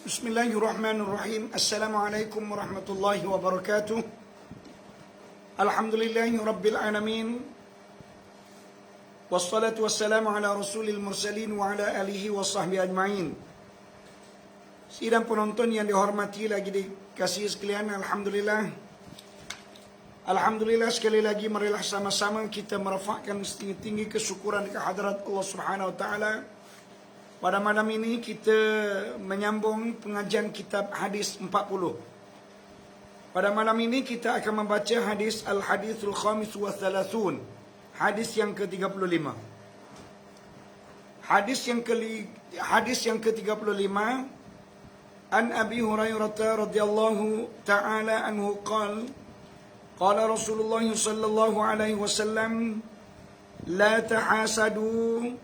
Bismillahirrahmanirrahim. Assalamualaikum warahmatullahi wabarakatuh. Alhamdulillahi rabbil alamin. Wassalatu wassalamu ala rasulil mursalin wa ala alihi wa sahbihi ajma'in. Sidang penonton yang dihormati lagi dikasihi sekalian, Alhamdulillah sekali lagi marilah sama-sama kita merafakkan setinggi-tinggi kesyukuran kehadrat Allah Subhanahu wa taala. Pada malam ini kita menyambung pengajian kitab hadis 40. Pada malam ini kita akan membaca hadis Al-Hadithul Khamis wa Thalathun. Hadis yang ke-35. Hadis yang ke-35 An Abi Hurairah radhiyallahu ta'ala anhu qala Rasulullah sallallahu alaihi wasallam la tahasadu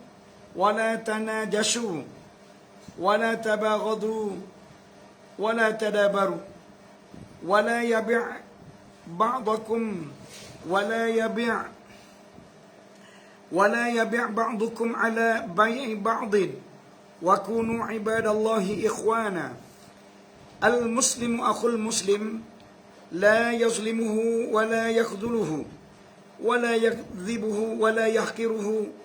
ولا تناجشوا ولا تباغضوا ولا تدابروا ولا يبيع بعضكم بعضكم على بيع بعض وكونوا عباد الله إخوانا المسلم أخو المسلم لا يظلمه ولا يخذله ولا يكذبه ولا يحقره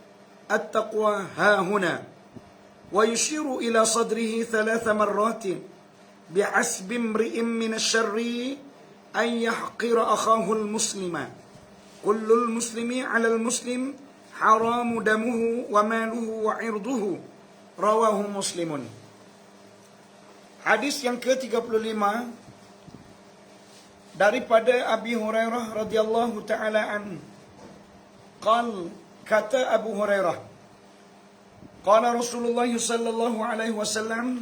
التقوى ها هنا ويشير إلى صدره 3 مرات بحسب امرئ من الشر أن يحقر أخاه المسلم كل المسلم على المسلم حرام دمه وماله وعرضه رواه مسلم. Hadis yang ke-35 daripada Abi Hurairah radhiyallahu taala an. Kata Abu Hurairah, qala Rasulullah sallallahu alaihi wasallam,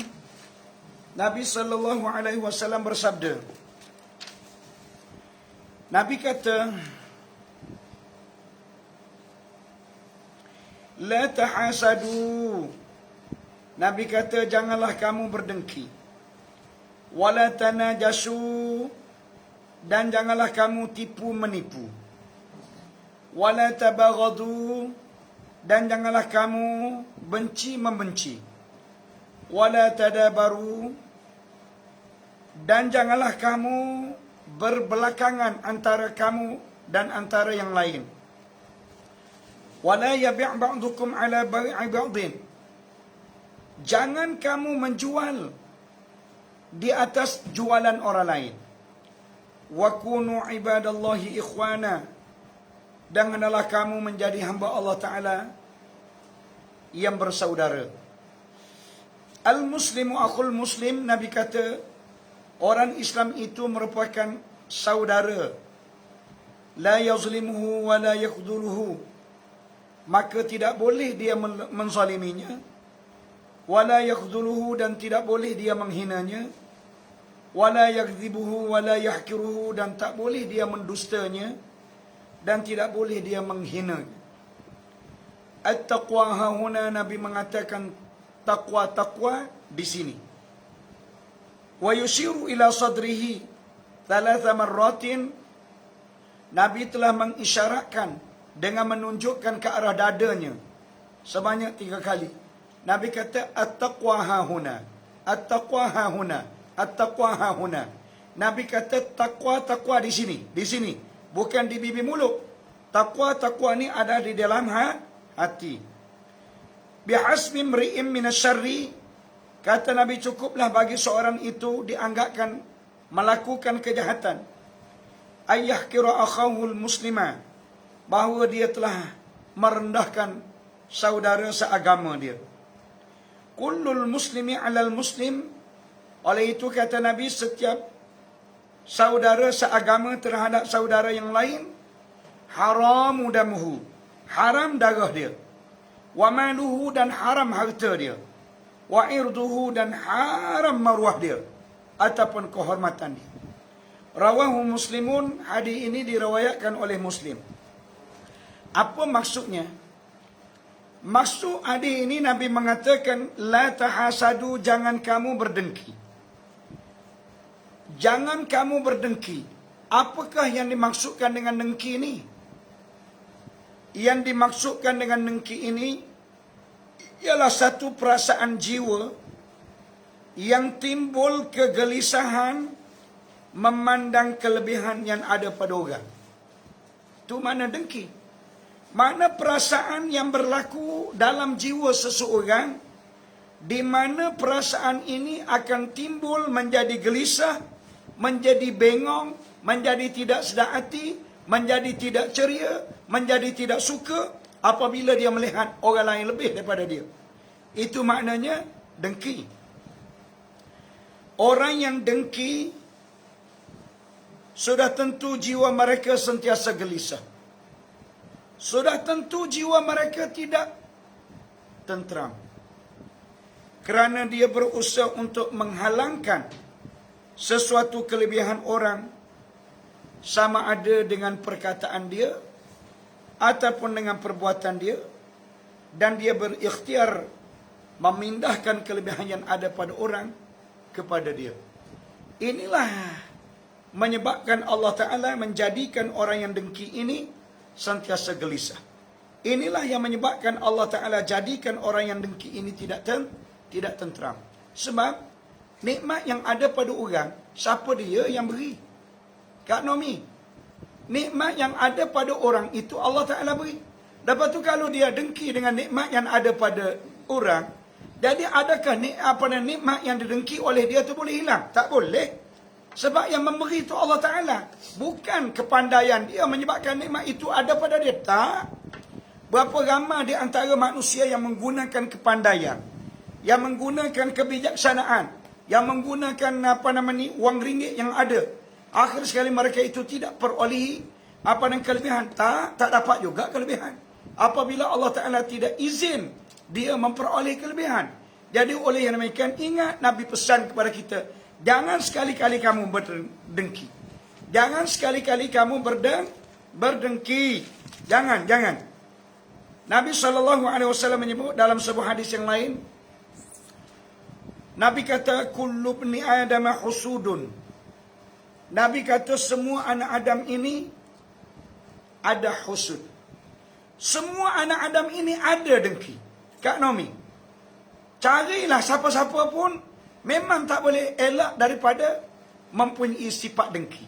Nabi sallallahu alaihi wasallam bersabda. Nabi kata, la tahasadu. Nabi kata janganlah kamu berdengki. Wala tanajashu, dan janganlah kamu tipu menipu. Wala tabaghadu, dan janganlah kamu benci membenci. Wala tadabaru, dan janganlah kamu berbelakangan antara kamu dan antara yang lain. Wala yabi' ba'dukum ala bai'i ba'din, jangan kamu menjual di atas jualan orang lain. Wa kunu ibadallahi ikhwana, dan hendaklah kamu menjadi hamba Allah Ta'ala yang bersaudara. Al-Muslimu akhul Muslim, Nabi kata, orang Islam itu merupakan saudara. La yazlimuhu wa la yakhduluhu, maka tidak boleh dia menzaliminya. Wa la yakhduluhu, dan tidak boleh dia menghinanya. Wa la yakdzibuhu wa la yahkiruhu, dan tak boleh dia mendustanya, dan tidak boleh dia menghina. At-taqwa hahuna, Nabi mengatakan taqwa di sini. Wa yushiru ila sadrihi 3 marratin, Nabi telah mengisyaratkan dengan menunjukkan ke arah dadanya sebanyak 3 kali. Nabi kata at-taqwa hahuna, at-taqwa hahuna, at-taqwa hahuna. Nabi kata takwa di sini. Bukan di bibir mulut. Takwa ni ada di dalam hati. Bihasbi mri'im minasyarri, kata Nabi, cukuplah bagi seorang itu dianggapkan melakukan kejahatan. Ayyahkira akhahul muslima, bahawa dia telah merendahkan saudara seagama dia. Kullul muslimi alal muslim, oleh itu kata Nabi, setiap saudara seagama terhadap saudara yang lain, haramu damuhu, haram darah dia. Wa maluhu, dan haram harta dia. Wa irduhu, dan haram maruah dia ataupun kehormatan dia. Rawahu Muslimun, hadis ini diriwayatkan oleh Muslim. Apa maksudnya? Maksud hadis ini Nabi mengatakan la tahasadu, jangan kamu berdengki. Jangan kamu berdengki. Apakah yang dimaksudkan dengan dengki ini? Yang dimaksudkan dengan dengki ini ialah satu perasaan jiwa yang timbul kegelisahan memandang kelebihan yang ada pada orang. Itu mana dengki. Mana perasaan yang berlaku dalam jiwa seseorang, di mana perasaan ini akan timbul menjadi gelisah, menjadi bengong, menjadi tidak sedar hati, menjadi tidak ceria, menjadi tidak suka apabila dia melihat orang lain lebih daripada dia. Itu maknanya dengki. Orang yang dengki, sudah tentu jiwa mereka sentiasa gelisah. Sudah tentu jiwa mereka tidak tentram. Kerana dia berusaha untuk menghalangkan sesuatu kelebihan orang, sama ada dengan perkataan dia ataupun dengan perbuatan dia, dan dia berikhtiar memindahkan kelebihan yang ada pada orang kepada dia. Inilah menyebabkan Allah Ta'ala menjadikan orang yang dengki ini sentiasa gelisah. Inilah yang menyebabkan Allah Ta'ala jadikan orang yang dengki ini tidak tentram. Sebab nikmat yang ada pada orang, siapa dia yang beri? Kak Nomi, nikmat yang ada pada orang itu Allah Ta'ala beri. Lepas tu kalau dia dengki dengan nikmat yang ada pada orang, jadi adakah nikmat yang didengki oleh dia tu boleh hilang? Tak boleh. Sebab yang memberi itu Allah Ta'ala. Bukan kepandaian dia menyebabkan nikmat itu ada pada dia. Tak. Berapa ramai di antara manusia yang menggunakan kepandaian, yang menggunakan kebijaksanaan, yang menggunakan wang ringgit yang ada. Akhir sekali mereka itu tidak perolehi kelebihan. Tak dapat juga kelebihan. Apabila Allah Ta'ala tidak izin dia memperoleh kelebihan. Jadi oleh yang demikian, ingat Nabi pesan kepada kita, jangan sekali-kali kamu berdengki. Jangan sekali-kali kamu berdengki. Jangan. Nabi SAW menyebut dalam sebuah hadis yang lain, Nabi kata, kullu bni Adam husudun. Nabi kata semua anak Adam ini ada husud. Semua anak Adam ini ada dengki. Kak Nomi, carilah siapa-siapa pun, memang tak boleh elak daripada mempunyai sifat dengki.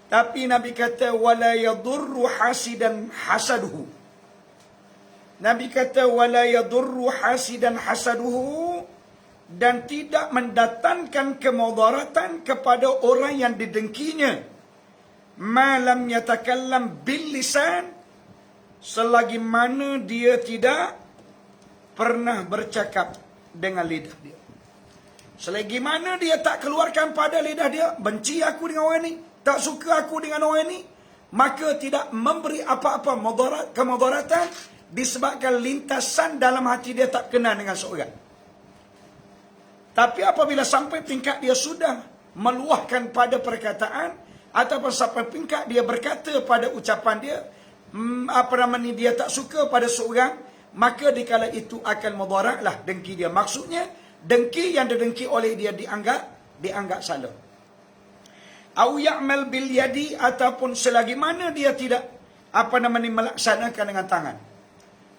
Tapi Nabi kata, wala yadurru hasidan hasaduhu. Nabi kata, wala yadurru hasidan hasaduhu, dan tidak mendatangkan kemudaratan kepada orang yang didengkinya. Malam yatakallam bil lisan, selagi mana dia tidak pernah bercakap dengan lidah dia. Selagi mana dia tak keluarkan pada lidah dia, benci aku dengan orang ni, tak suka aku dengan orang ni, maka tidak memberi apa-apa kemudaratan disebabkan lintasan dalam hati dia tak kenal dengan seorang. Tapi apabila sampai tingkat dia sudah meluahkan pada perkataan, ataupun sampai tingkat dia berkata pada ucapan dia, dia tak suka pada seorang, maka dikala itu akan mudaratlah dengki dia. Maksudnya, dengki yang didengki oleh dia dianggap salah. Au ya'mal bil yadi, ataupun selagi mana dia tidak melaksanakan dengan tangan.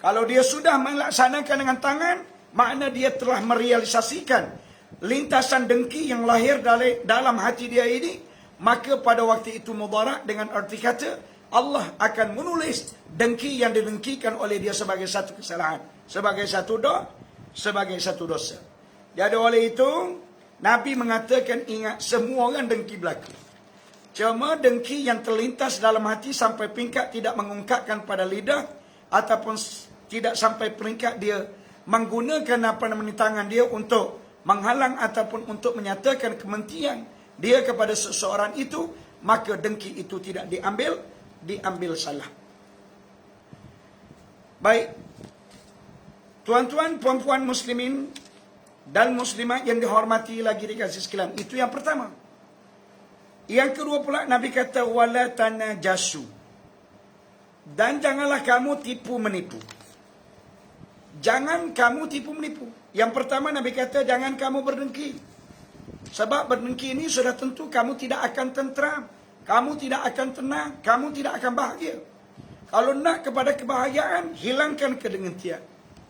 Kalau dia sudah melaksanakan dengan tangan, makna dia telah merealisasikan lintasan dengki yang lahir dalam hati dia ini, maka pada waktu itu mudarat dengan arti kata Allah akan menulis dengki yang didengkikan oleh dia sebagai satu kesalahan, sebagai satu dosa. Jadi oleh itu Nabi mengatakan, ingat, semua orang dengki berlaku. Cuma dengki yang terlintas dalam hati sampai peringkat tidak mengungkapkan pada lidah, ataupun tidak sampai peringkat dia menggunakan tangan dia untuk menghalang ataupun untuk menyatakan kebencian dia kepada seseorang itu, maka dengki itu tidak diambil salah. Baik, tuan-tuan, puan-puan muslimin dan muslimat yang dihormati lagi dikasih sekalian, itu yang pertama. Yang kedua pula Nabi kata, wala tanajasu, dan janganlah kamu tipu menipu. Jangan kamu tipu menipu. Yang pertama Nabi kata, jangan kamu berdengki. Sebab berdengki ini sudah tentu kamu tidak akan tentram, kamu tidak akan tenang, kamu tidak akan bahagia. Kalau nak kepada kebahagiaan, hilangkan kedengkian.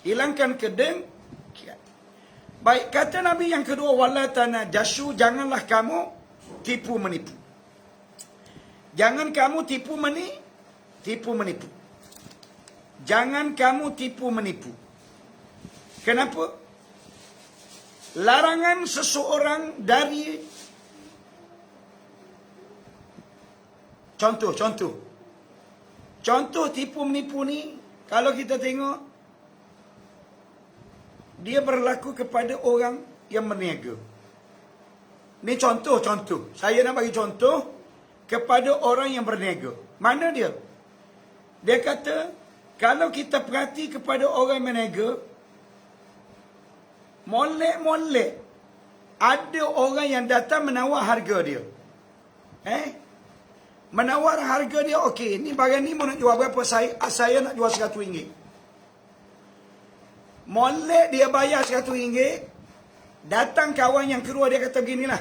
Hilangkan kedengkian. Baik, kata Nabi yang kedua, wala tanajashu, janganlah kamu tipu menipu. Jangan kamu tipu menipu. Jangan kamu tipu menipu. Kenapa? Larangan seseorang dari Contoh tipu menipu ni, kalau kita tengok, dia berlaku kepada orang yang berniaga. Ni contoh. Saya nak bagi contoh kepada orang yang berniaga. Mana dia? Dia kata, kalau kita perhati kepada orang yang berniaga, molek-molek, ada orang yang datang menawar harga dia. Menawar harga dia, okey, ni barang ni mau nak jual berapa? Saya nak jual RM100. Molek dia bayar RM100. Datang kawan yang kedua, dia kata beginilah,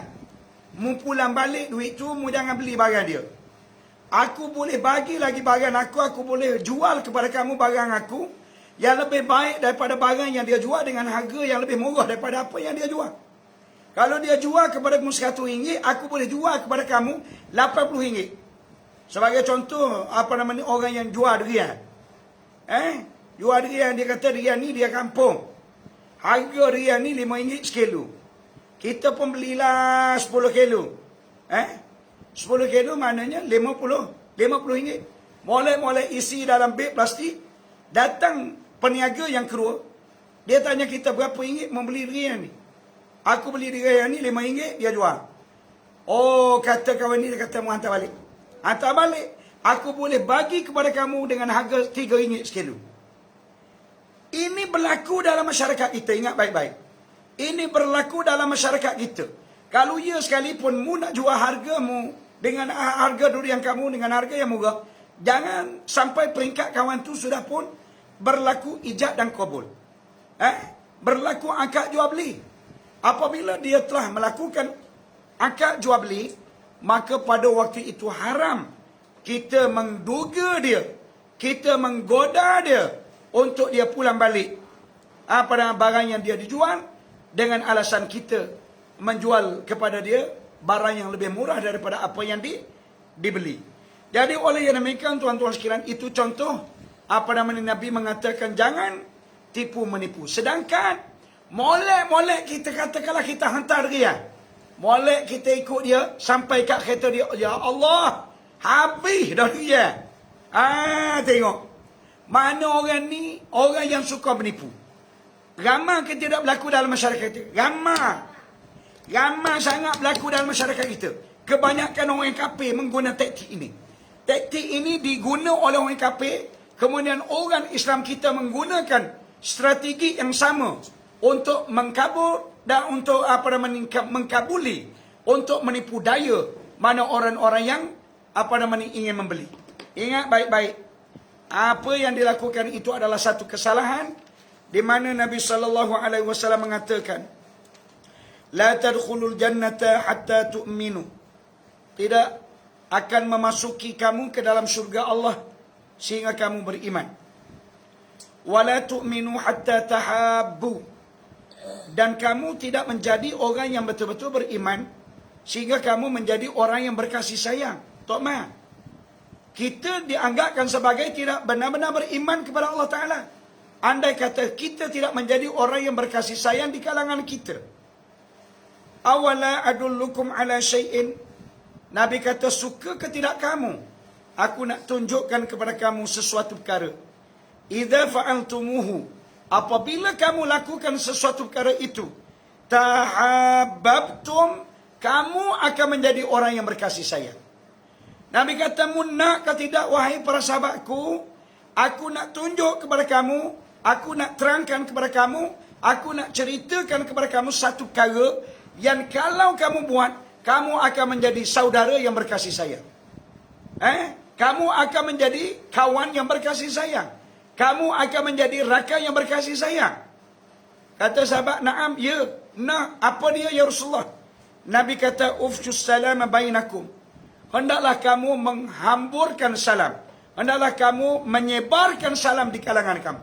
mu pulang balik duit tu, mu jangan beli barang dia. Aku boleh bagi lagi barang aku boleh jual kepada kamu barang aku yang lebih baik daripada barang yang dia jual dengan harga yang lebih murah daripada apa yang dia jual. Kalau dia jual kepada kamu RM100, aku boleh jual kepada kamu RM80. Sebagai contoh, orang yang jual durian. Jual durian, dia kata durian ni dia kampung. Harga durian ni RM5 sekilo. Kita pun belilah 10 kilo. 10 kilo maknanya RM50. Molek-molek isi dalam beg plastik. Datang peniaga yang kedua. Dia tanya kita berapa ringgit membeli durian ni. Aku beli durian ni RM5, dia jual. Oh, kata kawan ni, dia kata mu hantar balik. Hantar balik. Aku boleh bagi kepada kamu dengan harga RM3 sekilo. Ini berlaku dalam masyarakat kita. Ingat baik-baik. Ini berlaku dalam masyarakat kita. Kalau ia sekalipun mu nak jual hargamu dengan harga durian kamu dengan harga yang murah, jangan sampai peringkat kawan tu sudah pun berlaku ijab dan qabul. Berlaku akad jual beli. Apabila dia telah melakukan akad jual beli, maka pada waktu itu haram kita menduga dia, kita menggoda dia untuk dia pulang balik pada barang yang dia dijual dengan alasan kita menjual kepada dia barang yang lebih murah daripada apa yang dibeli. Jadi oleh yang demikian, tuan-tuan sekalian, itu contoh Nabi mengatakan jangan tipu menipu. Sedangkan molek-molek kita katakanlah kita hantar dia, molek kita ikut dia sampai kat kereta dia, ya Allah, habis dah dia. Tengok. Mana orang ni, orang yang suka menipu. Ramai ke tidak berlaku dalam masyarakat kita? Ramai sangat berlaku dalam masyarakat kita. Kebanyakan orang kafir menggunakan taktik ini. Taktik ini diguna oleh orang kafir. Kemudian orang Islam kita menggunakan strategi yang sama untuk mengkabul dan untuk mengkabuli, untuk menipu daya mana orang-orang yang ingin membeli. Ingat baik-baik, apa yang dilakukan itu adalah satu kesalahan, di mana Nabi SAW mengatakan, la tadkhulul jannata hatta tu'minu, tidak akan memasuki kamu ke dalam syurga Allah sehingga kamu beriman. Wala tu'minu hatta tahabbu, dan kamu tidak menjadi orang yang betul-betul beriman sehingga kamu menjadi orang yang berkasih sayang. Tok Ma, kita dianggapkan sebagai tidak benar-benar beriman kepada Allah Ta'ala andai kata kita tidak menjadi orang yang berkasih sayang di kalangan kita. Awala adullukum ala syai'in, Nabi kata, suka ke tidak kamu aku nak tunjukkan kepada kamu sesuatu perkara. Idza fa'altumuhu, apabila kamu lakukan sesuatu perkara itu, tahabbabtum, kamu akan menjadi orang yang berkasih sayang. Nabi kata, nak ke tidak wahai para sahabatku, aku nak tunjuk kepada kamu, aku nak terangkan kepada kamu, aku nak ceritakan kepada kamu satu perkara yang kalau kamu buat, kamu akan menjadi saudara yang berkasih sayang. Kamu akan menjadi kawan yang berkasih sayang. Kamu akan menjadi rakan yang berkasih sayang. Kata sahabat, na'am, ya. Nah, apa dia ya Rasulullah? Nabi kata, ufshus salam bainakum. Hendaklah kamu menghamburkan salam. Hendaklah kamu menyebarkan salam di kalangan kamu.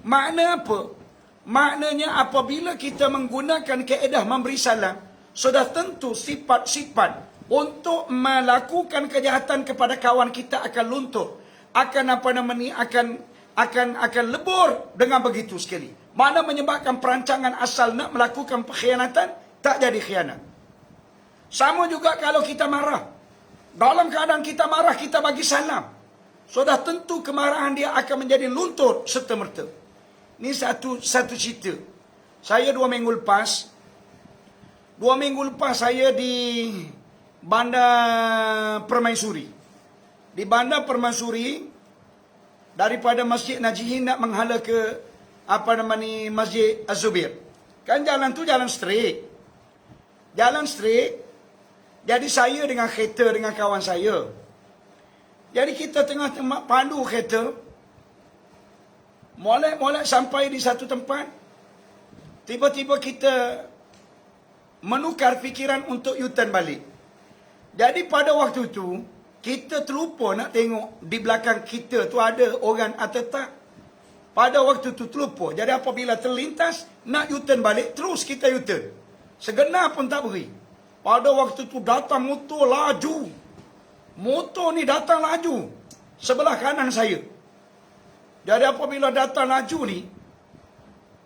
Makna apa? Maknanya apabila kita menggunakan kaedah memberi salam, sudah tentu sifat-sifat untuk melakukan kejahatan kepada kawan kita akan luntur, akan akan lebur dengan begitu sekali. Mana menyebabkan perancangan asal nak melakukan pengkhianatan tak jadi khianat. Sama juga kalau kita marah. Dalam keadaan kita marah, kita bagi salam, sudah tentu kemarahan dia akan menjadi luntur serta-merta. Ini satu cerita. Saya 2 minggu lepas saya di Bandar Permaisuri. Di Bandar Permaisuri, daripada Masjid Najihin nak menghala ke Masjid Az-Zubir. Kan jalan tu jalan straight. Jadi saya dengan kereta dengan kawan saya. Jadi kita tengah pandu kereta. Molek sampai di satu tempat. Tiba-tiba kita menukar fikiran untuk U-turn balik. Jadi pada waktu tu, kita terlupa nak tengok di belakang kita tu ada orang atau tak. Pada waktu tu terlupa. Jadi apabila terlintas, nak U-turn balik, terus kita U-turn. Segenap pun tak beri. Pada waktu tu datang motor laju. Motor ni datang laju sebelah kanan saya. Jadi apabila datang laju ni,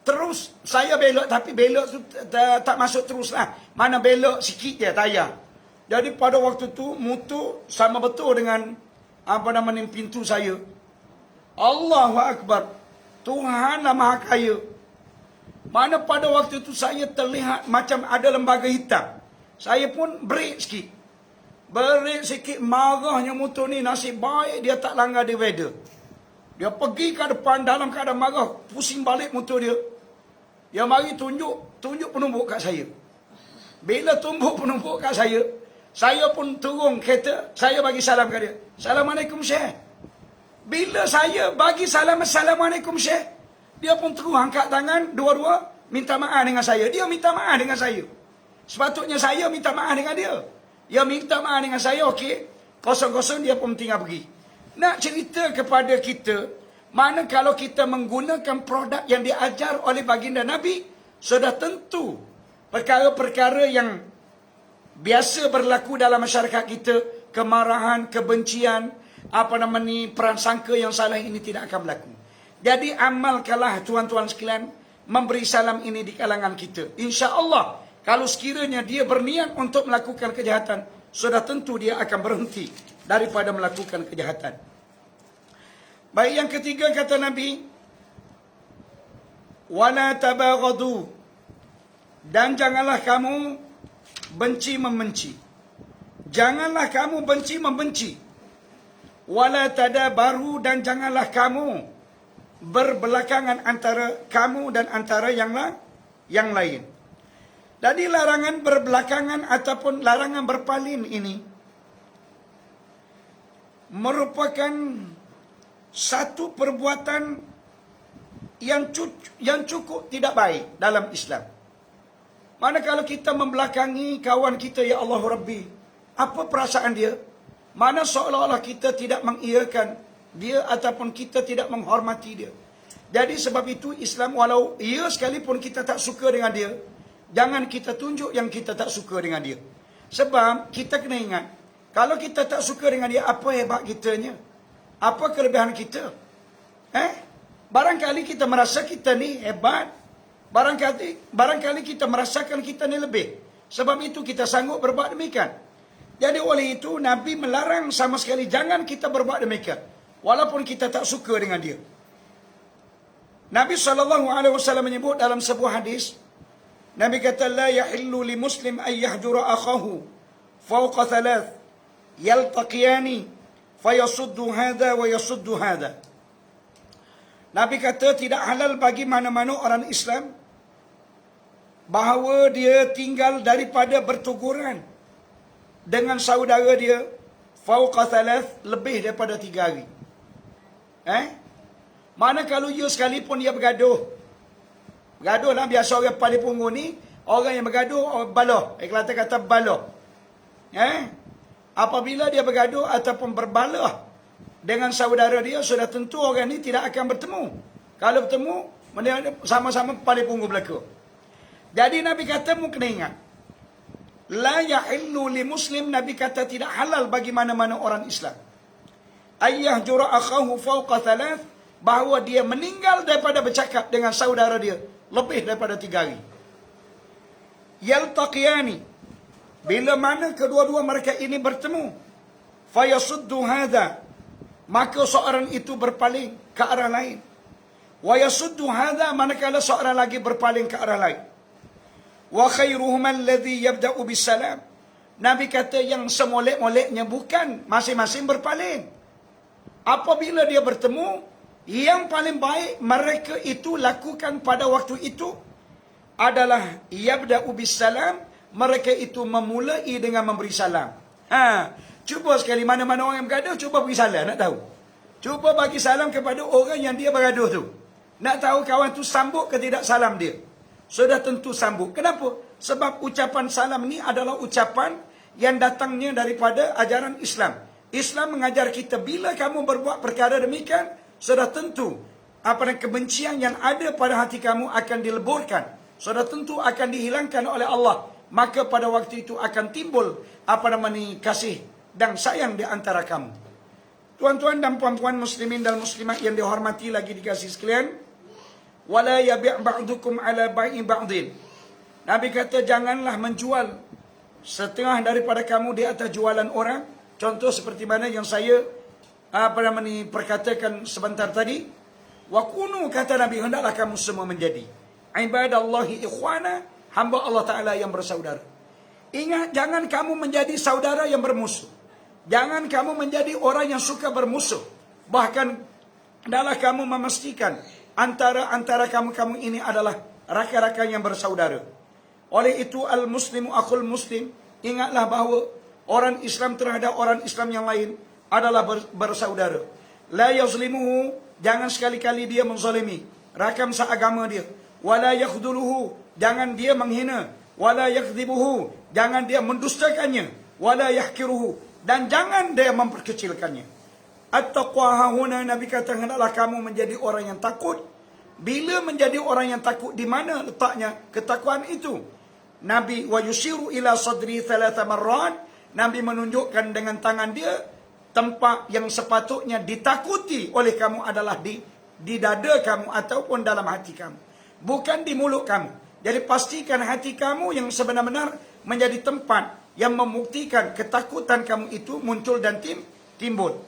terus saya belok, tapi belok tu tak masuk terus lah. Mana belok sikit je tayar. Jadi pada waktu tu motor sama betul dengan pintu saya. Allahu Akbar. Tuhanlah Maha Kaya. Mana pada waktu tu saya terlihat macam ada lembaga hitam. Saya pun break sikit. Marahnya motor ni, nasib baik dia tak langgar divider. Dia pergi ke depan dalam keadaan marah, pusing balik motor dia. Dia mari tunjuk penumbuk kat saya. Bila tumbuk penumbuk kat saya pun turun kereta, saya bagi salam kat dia. Assalamualaikum Syekh. Bila saya bagi salam, Assalamualaikum Syekh, dia pun terus angkat tangan dua-dua, minta maaf dengan saya. Dia minta maaf dengan saya. Sepatutnya saya minta maaf dengan dia. Dia minta maaf dengan saya, okey. Kosong-kosong dia pun tinggal pergi. Nak cerita kepada kita, mana kalau kita menggunakan produk yang diajar oleh baginda Nabi, sudah tentu perkara-perkara yang biasa berlaku dalam masyarakat kita, kemarahan, kebencian, prasangka yang salah ini tidak akan berlaku. Jadi amalkanlah tuan-tuan sekalian, memberi salam ini di kalangan kita. InsyaAllah, kalau sekiranya dia berniat untuk melakukan kejahatan, sudah tentu dia akan berhenti daripada melakukan kejahatan. Baik, yang ketiga kata Nabi, wala tabaghadu, dan janganlah kamu benci membenci. Janganlah kamu benci membenci. Wala tadabaru, dan janganlah kamu berbelakangan antara kamu dan antara yang lain. Jadi larangan berbelakangan ataupun larangan berpaling ini merupakan satu perbuatan yang cukup tidak baik dalam Islam. Mana kalau kita membelakangi kawan kita, ya Allah Rabbi, apa perasaan dia? Mana seolah-olah kita tidak mengiyakan dia ataupun kita tidak menghormati dia. Jadi sebab itu Islam, walau ia sekalipun kita tak suka dengan dia, jangan kita tunjuk yang kita tak suka dengan dia. Sebab kita kena ingat, kalau kita tak suka dengan dia, apa hebat kitanya? Apa kelebihan kita? Barangkali kita merasa kita ni hebat. Barangkali kita merasakan kita ni lebih. Sebab itu kita sanggup berbuat demikian. Jadi oleh itu Nabi melarang sama sekali jangan kita berbuat demikian, walaupun kita tak suka dengan dia. Nabi SAW menyebut dalam sebuah hadis, Nabi kata, la yahillu li muslim an yahjura akhahu fawqa thalath yaltaqiyani fayasuddu hadha wa yasuddu hadha. Nabi kata tidak halal bagi mana-mana orang Islam bahawa dia tinggal daripada bertuguran dengan saudara dia fawqa thalath, lebih daripada 3 hari. Mana kalau dia sekalipun dia bergaduh lah, biasa orang pada punggung ni, orang yang bergaduh baloh. Kelantan kata baloh. Apabila dia bergaduh ataupun berbalah dengan saudara dia, sudah tentu orang ni tidak akan bertemu. Kalau bertemu, sama-sama pada punggu belaka. Jadi Nabi kata mu kena ingat, la yahillu li muslim, Nabi kata tidak halal bagi mana-mana orang Islam ayyah jura akhahu fawqa thalath, bahawa dia meninggal daripada bercakap dengan saudara dia lebih daripada 3 hari. Yaltaqiyani, bila mana kedua-dua mereka ini bertemu, fayasuddu hadha, maka seorang itu berpaling ke arah lain, wa yasuddu hadha, manakala seorang lagi berpaling ke arah lain. Wa khairuhum alladhi yabda'u bisalam, Nabi kata yang semolek-moleknya bukan masing-masing berpaling. Apabila dia bertemu, yang paling baik mereka itu lakukan pada waktu itu adalah yabda'u bisalam, mereka itu memulai dengan memberi salam. Cuba sekali mana-mana orang yang bergaduh, cuba beri salam, nak tahu. Cuba bagi salam kepada orang yang dia bergaduh tu. Nak tahu kawan tu sambut ke tidak salam dia. Sudah tentu sambut. Kenapa? Sebab ucapan salam ni adalah ucapan yang datangnya daripada ajaran Islam. Islam mengajar kita, bila kamu berbuat perkara demikian, sudah tentu kebencian yang ada pada hati kamu akan dileburkan. Sudah tentu akan dihilangkan oleh Allah. Maka pada waktu itu akan timbul kasih dan sayang di antara kamu. Tuan-tuan dan puan-puan muslimin dan muslimat yang dihormati lagi dikasih sekalian, wala yabi' ba'dukum ala bai'i ba'din. Nabi kata janganlah menjual setengah daripada kamu di atas jualan orang. Contoh seperti mana yang saya perkatakan sebentar tadi. Wa kunu, kata Nabi, hendaklah kamu semua menjadi ibadallahi ikhwana, hamba Allah Ta'ala yang bersaudara. Ingat, jangan kamu menjadi saudara yang bermusuh. Jangan kamu menjadi orang yang suka bermusuh. Bahkan hendaklah kamu memastikan antara kamu ini adalah rakan-rakan yang bersaudara. Oleh itu, al-muslimu akhul muslim, ingatlah bahawa orang Islam terhadap orang Islam yang lain adalah bersaudara. La yazlimuhu, jangan sekali-kali dia menzalimi rakan seagama dia. Wala yakhduluhu, jangan dia menghina. Wala yakdzibuhu, jangan dia mendustakannya. Wala yahkiruhu, dan jangan dia memperkecilkannya. At-taqwa hahuna, Nabi kata hendaklah kamu menjadi orang yang takut. Bila menjadi orang yang takut, di mana letaknya ketakwaan itu? Nabi wa yushiru ila sadri 3 marrat, Nabi menunjukkan dengan tangan dia tempat yang sepatutnya ditakuti oleh kamu adalah di dada kamu ataupun dalam hati kamu, bukan di mulut kamu. Jadi pastikan hati kamu yang sebenar-benar menjadi tempat yang membuktikan ketakutan kamu itu muncul dan timbul.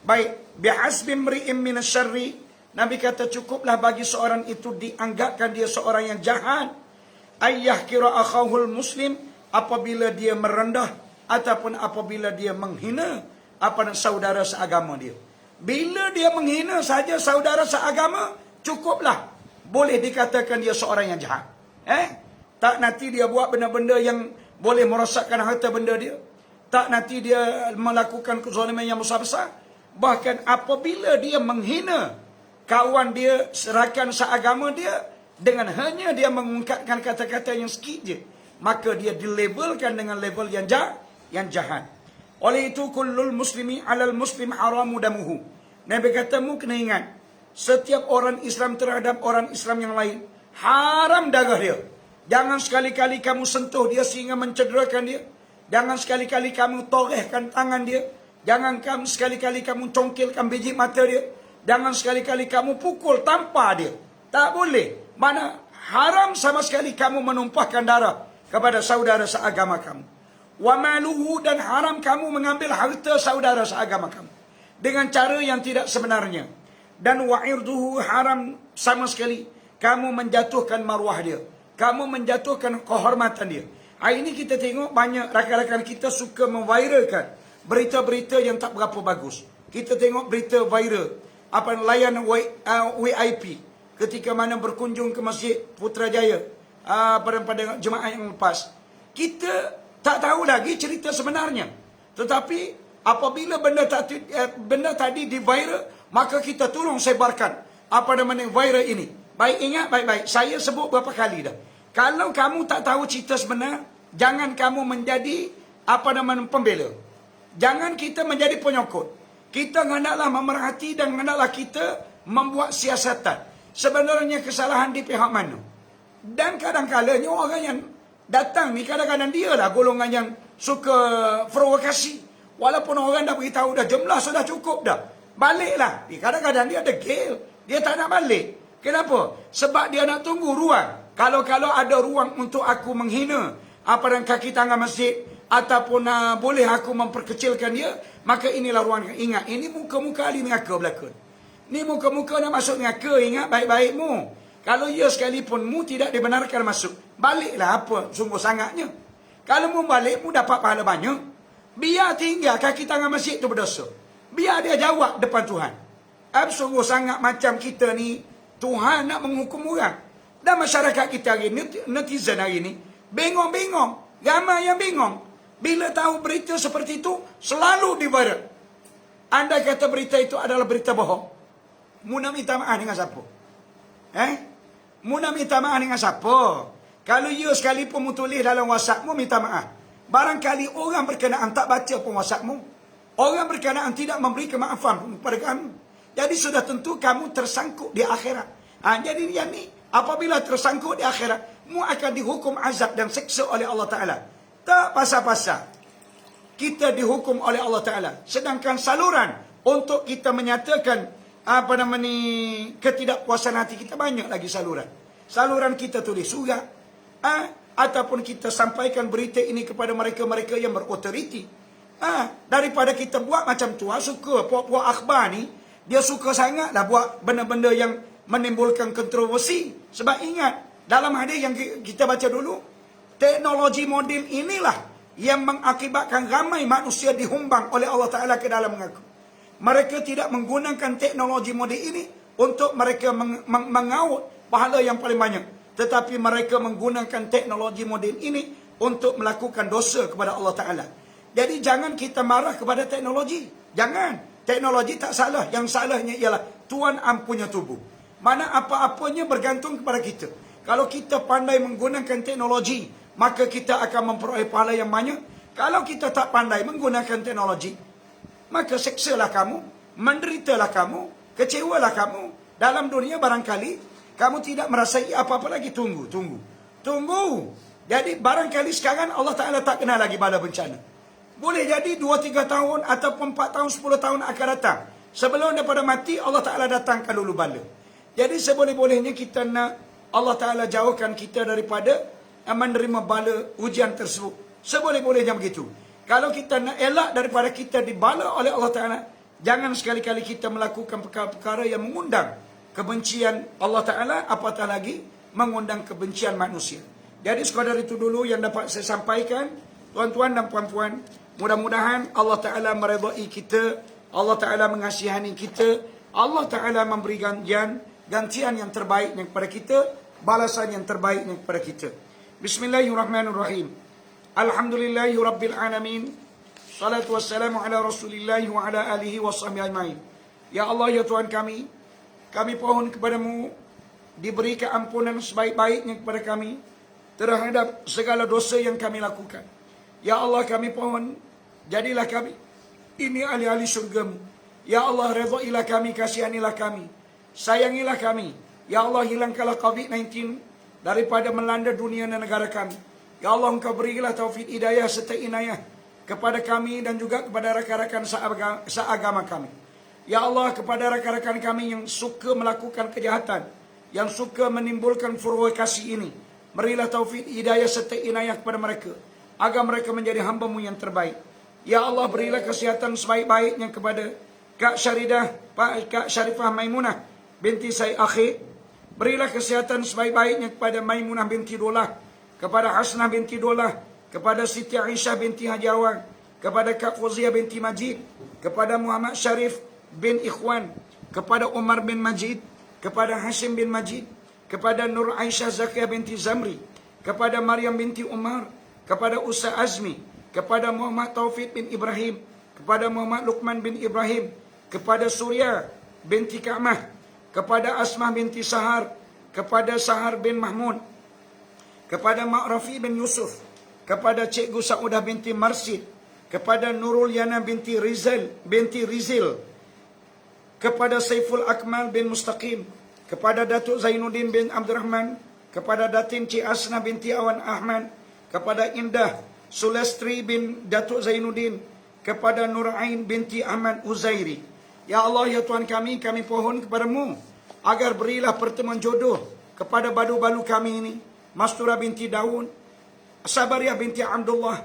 Baik, bihasbi imri'in minasyarri, Nabi kata cukuplah bagi seorang itu dianggapkan dia seorang yang jahat, ayyah kira akhahul muslim, apabila dia merendah ataupun apabila dia menghina saudara seagama dia. Bila dia menghina saja saudara seagama, cukuplah boleh dikatakan dia seorang yang jahat. Tak nanti dia buat benda-benda yang boleh merosakkan harta benda dia. Tak nanti dia melakukan kezaliman yang besar-besar. Bahkan apabila dia menghina kawan dia, rakan seagama dia, dengan hanya dia mengungkapkan kata-kata yang sikit je, maka dia dilabelkan dengan label yang jahat. Oleh itu, kullul muslimi alal muslim haramu damuhu. Nabi kata, mu kena ingat, setiap orang Islam terhadap orang Islam yang lain haram darah dia. Jangan sekali-kali kamu sentuh dia sehingga mencederakan dia. Jangan sekali-kali kamu torehkan tangan dia. Jangan sekali-kali kamu congkilkan biji mata dia. Jangan sekali-kali kamu pukul, tampar dia. Tak boleh. Mana haram sama sekali kamu menumpahkan darah kepada saudara seagama kamu. Wa maluhu, dan haram kamu mengambil harta saudara seagama kamu dengan cara yang tidak sebenarnya. Dan wa irduhu, haram sama sekali kamu menjatuhkan maruah dia, kamu menjatuhkan kehormatan dia. Hari ini kita tengok banyak rakan-rakan kita suka memviralkan berita-berita yang tak berapa bagus. Kita tengok berita viral layan VIP ketika mana berkunjung ke Masjid Putrajaya pada Jumaat yang lepas. Kita tak tahu lagi cerita sebenarnya. Tetapi apabila benda tadi di viral, maka kita tolong sebarkan viral ini. Baik, ingat baik-baik. Saya sebut berapa kali dah. Kalau kamu tak tahu cerita sebenar, jangan kamu menjadi pembela. Jangan kita menjadi penyokong. Kita hendaklah memerhati dan hendaklah kita membuat siasatan. sebenarnya kesalahan di pihak mana. Dan kadang-kadangnya orang yang datang ni kadang-kadang dia lah golongan yang suka provokasi. Walaupun orang dah beritahu dah jumlah sudah cukup dah, baliklah. Kadang-kadang dia ada gel, dia tak nak balik. Kenapa? Sebab dia nak tunggu ruang. Kalau ada ruang untuk aku menghina apa dan kaki tangan masjid, ataupun boleh aku memperkecilkan dia, maka inilah ruang. Ingat, ini muka-muka ahli neraka berlakon. Ni muka-muka nak masuk neraka. Ingat baik-baikmu. Kalau ya sekalipun mu tidak dibenarkan masuk, baliklah apa sungguh sangatnya. Kalau mu balik, mu dapat pahala banyak. Biar tinggal kaki tangan masjid itu berdosa. Biar dia jawab depan Tuhan. Sungguh sangat macam kita ni, Tuhan nak menghukum orang. Dan masyarakat kita hari ni, netizen hari ni, bengong-bengong. Ramai yang bengong. Bila tahu berita seperti itu, selalu diviral. Anda kata berita itu adalah berita bohong. Mu nak minta maaf dengan siapa? Mu nak minta maaf dengan siapa? Kalau you sekalipun mu tulis dalam WhatsApp mu minta maaf, barangkali orang berkenaan tak baca pun WhatsApp mu. Orang berkenaan tidak memberi kemaafan kepada kamu. Jadi sudah tentu kamu tersangkut di akhirat. Jadi yang ni, apabila tersangkut di akhirat, mu akan dihukum azab dan seksa oleh Allah Ta'ala. Tak pasal-pasal kita dihukum oleh Allah Ta'ala. Sedangkan saluran untuk kita menyatakan ketidakpuasan hati kita banyak lagi saluran. Saluran kita tulis surat, ataupun kita sampaikan berita ini kepada mereka-mereka yang berotoriti. Daripada kita buat macam tu, suka puak-puak akhbar ni, dia suka sangatlah buat benda-benda yang menimbulkan kontroversi. Sebab ingat, dalam hadis yang kita baca dulu, teknologi model inilah yang mengakibatkan ramai manusia dihumbang oleh Allah Ta'ala ke dalam neraka. Mereka tidak menggunakan teknologi model ini untuk mereka mengaut pahala yang paling banyak. Tetapi mereka menggunakan teknologi model ini untuk melakukan dosa kepada Allah Ta'ala. Jadi jangan kita marah kepada teknologi. Jangan. Teknologi tak salah. Yang salahnya ialah Tuhan ampunya tubuh. Mana apa-apanya bergantung kepada kita. Kalau kita pandai menggunakan teknologi, maka kita akan memperoleh pahala yang banyak. Kalau kita tak pandai menggunakan teknologi, maka seksalah kamu, menderitalah kamu, kecewalah kamu. Dalam dunia barangkali kamu tidak merasai apa-apa lagi. Tunggu. Jadi barangkali sekarang Allah Ta'ala tak kenal lagi bala bencana. Boleh jadi 2-3 tahun ataupun 4 tahun, 10 tahun akan datang. Sebelum daripada mati, Allah Ta'ala datangkan dulu bala. Jadi seboleh-bolehnya kita nak Allah Ta'ala jauhkan kita daripada menerima bala ujian tersebut. Seboleh-bolehnya begitu. Kalau kita nak elak daripada kita dibala oleh Allah Ta'ala, jangan sekali-kali kita melakukan perkara-perkara yang mengundang kebencian Allah Ta'ala, apatah lagi mengundang kebencian manusia. Jadi sekadar itu dulu yang dapat saya sampaikan, tuan-tuan dan puan-puan. Mudah-mudahan Allah Ta'ala meredai kita, Allah Ta'ala mengasihani kita, Allah Ta'ala memberi gantian yang terbaiknya kepada kita, balasan yang terbaiknya kepada kita. Bismillahirrahmanirrahim. Alhamdulillahi Rabbil Alamin. Salatu wassalamu ala Rasulillahi wa ala alihi wa sahbihi ajma'in. Ya Allah, ya Tuhan kami pohon kepadamu diberi keampunan sebaik-baiknya kepada kami terhadap segala dosa yang kami lakukan. Ya Allah, kami pohon, jadilah kami ini ahli-ahli syurga-Mu. Ya Allah, redailah kami, kasihanilah kami, sayangilah kami. Ya Allah, hilangkanlah COVID-19 daripada melanda dunia dan negara kami. Ya Allah, Engkau berilah taufik hidayah serta inayah kepada kami dan juga kepada rakan-rakan seagama kami. Ya Allah, kepada rakan-rakan kami yang suka melakukan kejahatan, yang suka menimbulkan provokasi ini, berilah taufik hidayah serta inayah kepada mereka, agar mereka menjadi hamba-Mu yang terbaik. Ya Allah, berilah kesihatan sebaik-baiknya kepada Kak Syarifah Maimunah binti Said Akhir. Berilah kesihatan sebaik-baiknya kepada Maimunah binti Dolah, kepada Hasnah binti Dolah, kepada Siti Aisyah binti Haji Awang, kepada Kak Fauziah binti Majid, kepada Muhammad Syarif bin Ikhwan, kepada Umar bin Majid, kepada Hashim bin Majid, kepada Nur Aisyah Zakiyah binti Zamri, kepada Maryam binti Umar, kepada Usa Azmi, kepada Muhammad Taufik bin Ibrahim, kepada Muhammad Luqman bin Ibrahim, kepada Surya binti Ka'mah, kepada Asmah binti Sahar, kepada Sahar bin Mahmud, kepada Mak Rafi bin Yusuf, kepada Cikgu Saudah binti Marsid, kepada Nurul Yana binti Rizil, kepada Saiful Akmal bin Mustaqim, kepada Datuk Zainuddin bin Abdul Rahman, kepada Datin Cik Asna binti Awan Ahmad, kepada Indah Sulastri bin Datuk Zainuddin, kepada Nur Ain binti Ahmad Uzairi. Ya Allah, ya Tuhan kami pohon kepadamu agar berilah pertemuan jodoh kepada badu-badu kami ini, Mastura binti Daun, Sabariah binti Abdullah,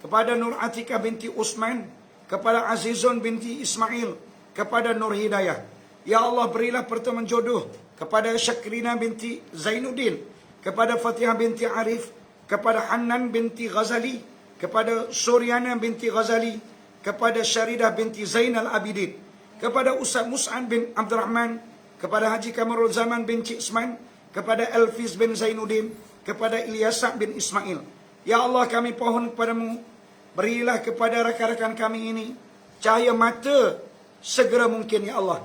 kepada Nur Atika binti Usman, kepada Azizun binti Ismail, kepada Nur Hidayah. Ya Allah, berilah pertemuan jodoh kepada Syakrina binti Zainuddin, kepada Fatihah binti Arif, kepada Hanan binti Ghazali, kepada Suryana binti Ghazali, kepada Syaridah binti Zainal Abidin, kepada Ustaz Mus'an bin Abdul Rahman, kepada Haji Kamarul Zaman bin Cik Isman, kepada Elfiz bin Zainuddin, kepada Ilyasa bin Ismail. Ya Allah, kami pohon kepadamu, berilah kepada rakan-rakan kami ini cahaya mata segera mungkin, ya Allah.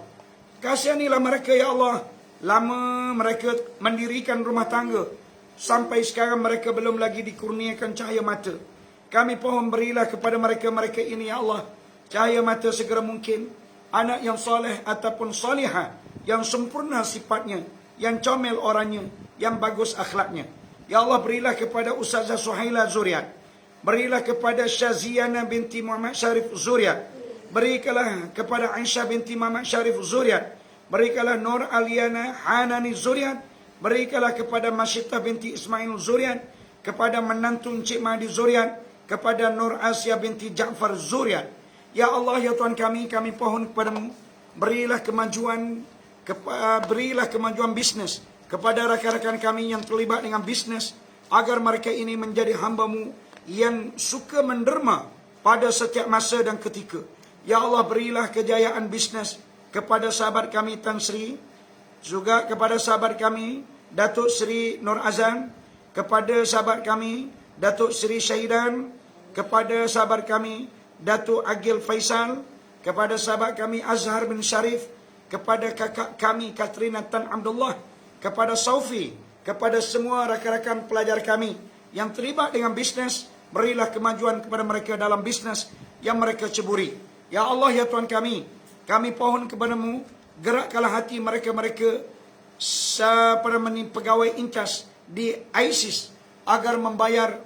Kasihanilah mereka, ya Allah. Lama mereka mendirikan rumah tangga, sampai sekarang mereka belum lagi dikurniakan cahaya mata. Kami pohon berilah kepada mereka-mereka ini, ya Allah, cahaya mata segera mungkin. Anak yang soleh ataupun solihah, yang sempurna sifatnya, yang comel orangnya, yang bagus akhlaknya. Ya Allah, berilah kepada Ustazah Suhaila Zuriat, berilah kepada Syaziana binti Muhammad Syarif Zuriat, berikanlah kepada Aisyah binti Muhammad Syarif Zuriat, berikanlah Nur Aliana Hanani Zuriat, berikanlah kepada Masyitah binti Ismail Zuriat, kepada menantu Encik Mahdi Zuriat, kepada Nur Asia binti Ja'far Zuriat. Ya Allah, ya Tuhan kami pohon kepadamu, berilah kemajuan bisnes kepada rakan-rakan kami yang terlibat dengan bisnes, agar mereka ini menjadi hamba-Mu yang suka menderma pada setiap masa dan ketika. Ya Allah, berilah kejayaan bisnes kepada sahabat kami Tan Sri, juga kepada sahabat kami Datuk Sri Nur Azan, kepada sahabat kami Datuk Sri Syahidan, kepada sahabat kami Datuk Agil Faisal, kepada sahabat kami Azhar bin Syarif, kepada kakak kami Katrina Tan Abdullah, kepada Saufi, kepada semua rakan-rakan pelajar kami yang terlibat dengan bisnes, berilah kemajuan kepada mereka dalam bisnes yang mereka ceburi. Ya Allah, ya Tuhan kami pohon kepadamu, gerakkanlah hati mereka-mereka pegawai incas di ISIS agar membayar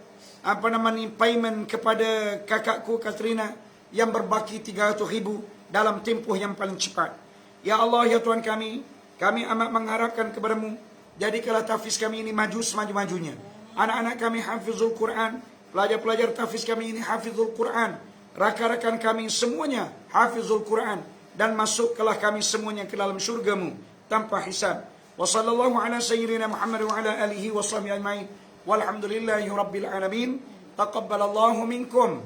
payment kepada kakakku Katrina yang berbaki 300,000 dalam tempoh yang paling cepat. Ya Allah, ya Tuhan kami amat mengharapkan kepadamu, jadikanlah tahfiz kami ini maju semaju-majunya. Anak-anak kami hafizul Quran, pelajar-pelajar tahfiz kami ini hafizul Quran, rakan-rakan kami semuanya hafizul Quran, dan masukkanlah kami semuanya ke dalam syurga-Mu tanpa hisab. Wa sallallahu ala sayyidina Muhammad wa ala alihi wa sahbihi ajma'in. Walhamdulillahi rabbil alamin. Taqabbalallahu minkum.